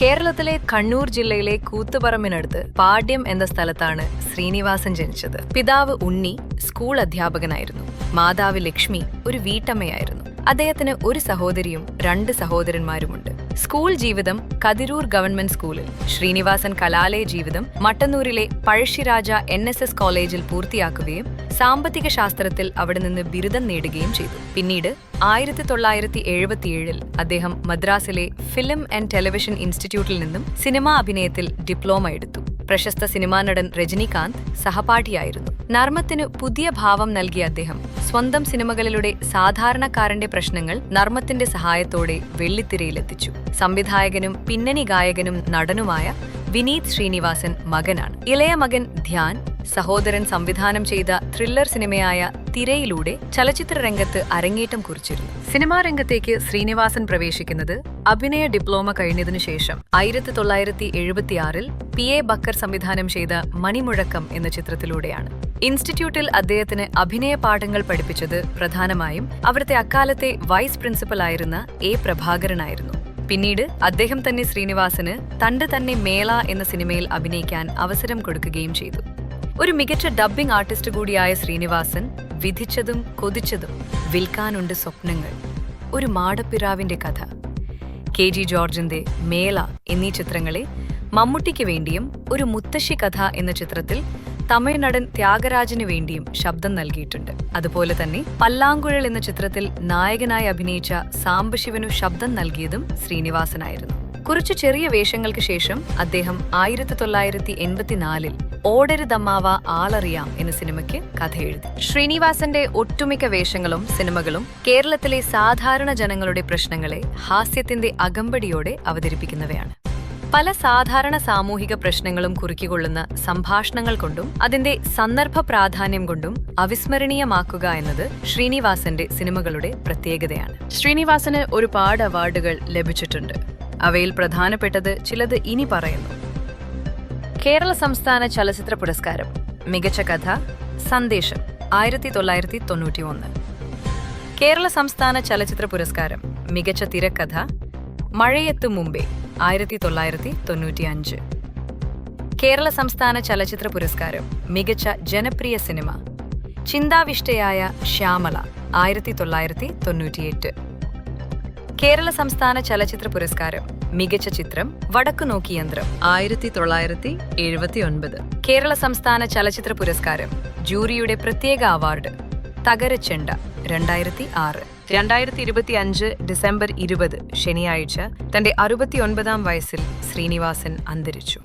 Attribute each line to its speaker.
Speaker 1: കേരളത്തിലെ കണ്ണൂർ ജില്ലയിലെ കൂത്തുപറമ്പിനടുത്ത് പാട്യം എന്ന സ്ഥലത്താണ് ശ്രീനിവാസൻ ജനിച്ചത്. പിതാവ് ഉണ്ണി സ്കൂൾ അധ്യാപകനായിരുന്നു. മാതാവ് ലക്ഷ്മി ഒരു വീട്ടമ്മയായിരുന്നു. അദ്ദേഹത്തിന് ഒരു സഹോദരിയും 2 സഹോദരന്മാരുമുണ്ട്. സ്കൂൾ ജീവിതം കതിരൂർ ഗവൺമെന്റ് സ്കൂളിൽ, ശ്രീനിവാസൻ കലാലയ ജീവിതം മട്ടന്നൂരിലെ പഴശ്ശിരാജ NSS കോളേജിൽ പൂർത്തിയാക്കുകയും സാമ്പത്തിക ശാസ്ത്രത്തിൽ അവിടെ നിന്ന് ബിരുദം നേടുകയും ചെയ്തു. പിന്നീട് 1977 അദ്ദേഹം മദ്രാസിലെ ഫിലിം ആൻഡ് ടെലിവിഷൻ ഇൻസ്റ്റിറ്റ്യൂട്ടിൽ നിന്നും സിനിമാ അഭിനയത്തിൽ ഡിപ്ലോമ എടുത്തു. പ്രശസ്ത സിനിമാ നടൻ രജനികാന്ത് സഹപാഠിയായിരുന്നു. നർമ്മത്തിനു പുതിയ ഭാവം നൽകിയ അദ്ദേഹം സ്വന്തം സിനിമകളിലൂടെ സാധാരണക്കാരന്റെ പ്രശ്നങ്ങൾ നർമ്മത്തിന്റെ സഹായത്തോടെ വെള്ളിത്തിരയിലെത്തിച്ചു. സംവിധായകനും പിന്നണി ഗായകനും നടനുമായ വിനീത് ശ്രീനിവാസൻ മകനാണ്. ഇളയ മകൻ ധ്യാൻ സഹോദരൻ സംവിധാനം ചെയ്ത ത്രില്ലർ സിനിമയായ തിരയിലൂടെ ചലച്ചിത്ര രംഗത്ത് അരങ്ങേറ്റം കുറിച്ചിരുന്നു. സിനിമാ രംഗത്തേക്ക് ശ്രീനിവാസൻ പ്രവേശിക്കുന്നത് അഭിനയ ഡിപ്ലോമ കഴിഞ്ഞതിനു ശേഷം 1976 PA ബക്കർ സംവിധാനം ചെയ്ത മണിമുഴക്കം എന്ന ചിത്രത്തിലൂടെയാണ്. ഇൻസ്റ്റിറ്റ്യൂട്ടിൽ അദ്ദേഹത്തിന് അഭിനയ പാഠങ്ങൾ പഠിപ്പിച്ചത് പ്രധാനമായും അവിടുത്തെ അക്കാലത്തെ വൈസ് പ്രിൻസിപ്പലായിരുന്ന A പ്രഭാകരനായിരുന്നു. പിന്നീട് അദ്ദേഹം തന്നെ ശ്രീനിവാസന് തന്റെ തന്നെ മേള എന്ന സിനിമയിൽ അഭിനയിക്കാൻ അവസരം കൊടുക്കുകയും ചെയ്തു. ഒരു മികച്ച ഡബ്ബിംഗ് ആർട്ടിസ്റ്റ് കൂടിയായ ശ്രീനിവാസൻ വിധിച്ചതും കൊതിച്ചതും വിൽക്കാനുണ്ട് സ്വപ്നങ്ങൾ, ഒരു മാടപ്പിറാവിന്റെ കഥ, KG ജോർജിന്റെ മേള എന്നീ ചിത്രങ്ങളെ മമ്മൂട്ടിക്ക് വേണ്ടിയും ഒരു മുത്തശ്ശി കഥ എന്ന ചിത്രത്തിൽ തമിഴ് നടൻ ത്യാഗരാജന് വേണ്ടിയും ശബ്ദം നൽകിയിട്ടുണ്ട്. അതുപോലെ തന്നെ പല്ലാങ്കുഴൽ എന്ന ചിത്രത്തിൽ നായകനായി അഭിനയിച്ച സാംബശിവനു ശബ്ദം നൽകിയതും ശ്രീനിവാസനായിരുന്നു. കുറച്ചു ചെറിയ വേഷങ്ങൾക്ക് ശേഷം അദ്ദേഹം 1984 ഓടരുതമ്മാവ ആളറിയാം എന്ന സിനിമയ്ക്ക് കഥ എഴുതി. ശ്രീനിവാസന്റെ ഒട്ടുമിക്ക വേഷങ്ങളും സിനിമകളും കേരളത്തിലെ സാധാരണ ജനങ്ങളുടെ പ്രശ്നങ്ങളെ ഹാസ്യത്തിന്റെ അകമ്പടിയോടെ അവതരിപ്പിക്കുന്നവയാണ്. പല സാധാരണ സാമൂഹിക പ്രശ്നങ്ങളും കുറുക്കിക്കൊള്ളുന്ന സംഭാഷണങ്ങൾ കൊണ്ടും അതിന്റെ സന്ദർഭ പ്രാധാന്യം കൊണ്ടും അവിസ്മരണീയമാക്കുക എന്നത് ശ്രീനിവാസന്റെ സിനിമകളുടെ പ്രത്യേകതയാണ്. ശ്രീനിവാസന് ഒരുപാട് അവാർഡുകൾ ലഭിച്ചിട്ടുണ്ട്. അവയിൽ പ്രധാനപ്പെട്ടത് ചിലത് ഇനി പറയുന്നു. കേരള സംസ്ഥാന ചലച്ചിത്ര പുരസ്കാരം മികച്ച കഥ സന്ദേശം 1991. കേരള സംസ്ഥാന ചലച്ചിത്ര പുരസ്കാരം മികച്ച തിരക്കഥ മഴയെത്തു മുമ്പേ 1995. കേരള സംസ്ഥാന ചലച്ചിത്ര പുരസ്കാരം മികച്ച ജനപ്രിയ സിനിമ ചിന്താവിഷ്ടയായ ശ്യാമള 1998. കേരള സംസ്ഥാന ചലച്ചിത്ര പുരസ്കാരം മികച്ച ചിത്രം വടക്കുനോക്കി യന്ത്രം 1979. കേരള സംസ്ഥാന ചലച്ചിത്ര പുരസ്കാരം ജൂറിയുടെ പ്രത്യേക അവാർഡ് തകരച്ചെണ്ട 2006. 2025 ഡിസംബർ 20 ശനിയാഴ്ച തന്റെ 69-ാം വയസ്സിൽ ശ്രീനിവാസൻ അന്തരിച്ചു.